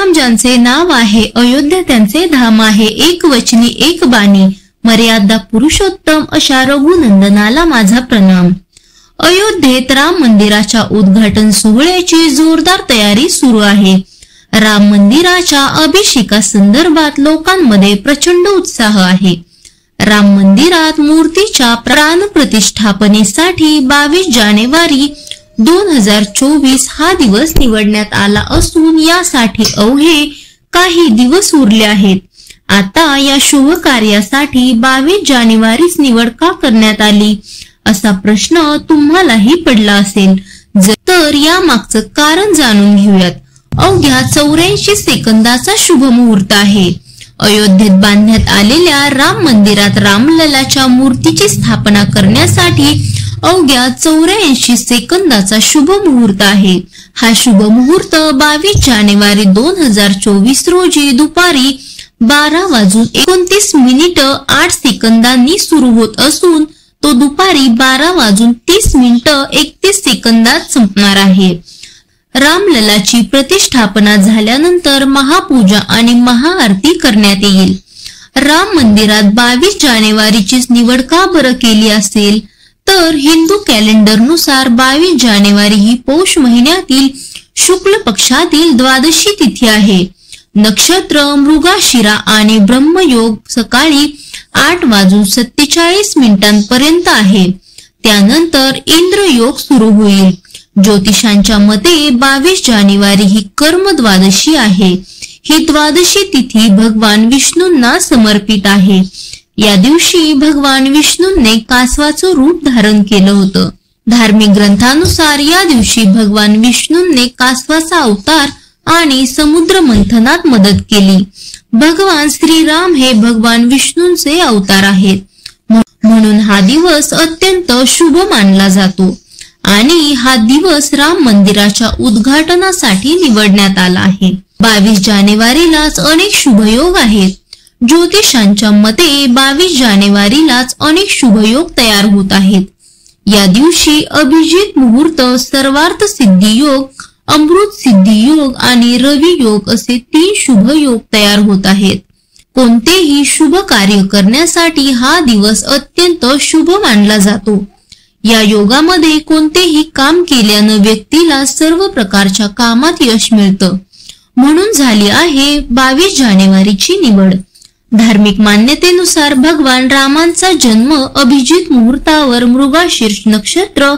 राम ज्यांचे नाव आहे, अयोध्या त्यांचे धाम आहे, एक वचनी एक बाणी, मर्यादा पुरुषोत्तम अशा रघुनंदनाला माझा प्रणाम. अयोध्येत राम मंदिराच्या उद्घाटन सोहळ्याची जोरदार तयारी सुरू आहे. राम मंदिराच्या अभिषेका संदर्भात लोकांमध्ये प्रचंड उत्साह आहे. राम मंदिरात मूर्तीच्या प्राण प्रतिष्ठापनेसाठी 22 जानेवारी 2024 हा दिवस निवडण्यात आला असून यासाठी अवघे काही दिवस उरले आहेत. आता या शुभ कार्यासाठी 22 जानेवारीच निवड का करण्यात आली असा प्रश्न तुम्हालाही पडला असेल. तर या मागचं कारण जाणून घेऊयात. अवघ्या 84 सेकंदाचा शुभ मुहूर्त आहे. अयोध्येत बांधण्यात आलेल्या राम मंदिरात रामललाच्या मूर्तीची स्थापना करण्यासाठी अवघ्या 84 सेकंदाचा शुभ मुहूर्त आहे. हा शुभ मुहूर्त 22 जानेवारी 2024 रोजी दुपारी 12:29 सुरू होत असून तो दुपारी 12:30 संपणार आहे. रामललाची प्रतिष्ठापना झाल्यानंतर महापूजा आणि महाआरती करण्यात येईल. राम मंदिरात 22 जानेवारीचीच निवड का बरं केली असेल तर हिंदू कॅलेंडरनुसार 22 जानेवारी ही पौष महिन्यातील शुक्ल पक्षातील द्वादशी तिथी आहे. नक्षत्र मृगशिरा आणि ब्रह्मयोग सकाळी 8:47 पर्यंत आहे. त्यानंतर इंद्रयोग सुरू होईल. ज्योतिषांच्या मते 22 जानेवारी ही कर्म द्वादशी आहे. ही द्वादशी तिथी भगवान विष्णूंना समर्पित आहे. या दिवशी भगवान विष्णूंनी कासवाचं रूप धारण केलं होतं. धार्मिक ग्रंथानुसार या दिवशी भगवान विष्णूंनी कासवाचा अवतार आणि समुद्र मंथनात मदत केली. भगवान श्रीराम हे भगवान विष्णूंचे अवतार आहेत. म्हणून हा दिवस अत्यंत शुभ मानला जातो आणि हा दिवस राम मंदिराच्या उद्घाटनासाठी निवडण्यात आला आहे. 22 जानेवारीलाच अनेक शुभयोग आहेत. ज्योतिषांच्या मते 22 जानेवारीलाच अनेक शुभयोग तयार होत आहेत. या दिवशी अभिजित मुहूर्त, सर्वार्थ सिद्धी योग, अमृत सिद्धी योग आणि रवी योग असे 3 शुभ योग तयार होत आहेत. कोणतेही शुभ कार्य करण्यासाठी हा दिवस अत्यंत शुभ मानला जातो. या योगामध्ये कोणतेही काम केल्यानं व्यक्तीला सर्व प्रकारच्या कामात यश मिळतं. म्हणून झाली आहे 22 जानेवारीची निवड. धार्मिक मान्यतेनुसार भगवान रामांचा जन्म अभिजित मुहूर्तावर मृगशीर्ष नक्षत्र,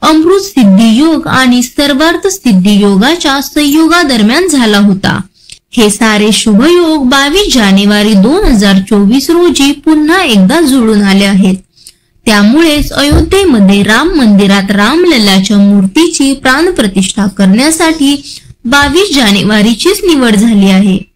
अमृत सिद्धी योग आणि सर्वार्थ सिद्धी योगाच्या संयोगादरम्यान झाला होता. हे सारे शुभयोग 22 जानेवारी 2024 रोजी पुन्हा एकदा जुळून आले आहेत. त्यामुळेच अयोध्येमध्ये राम मंदिरात रामललाच्या मूर्तीची प्राणप्रतिष्ठा करण्यासाठी 22 जानेवारीचीच निवड झाली आहे.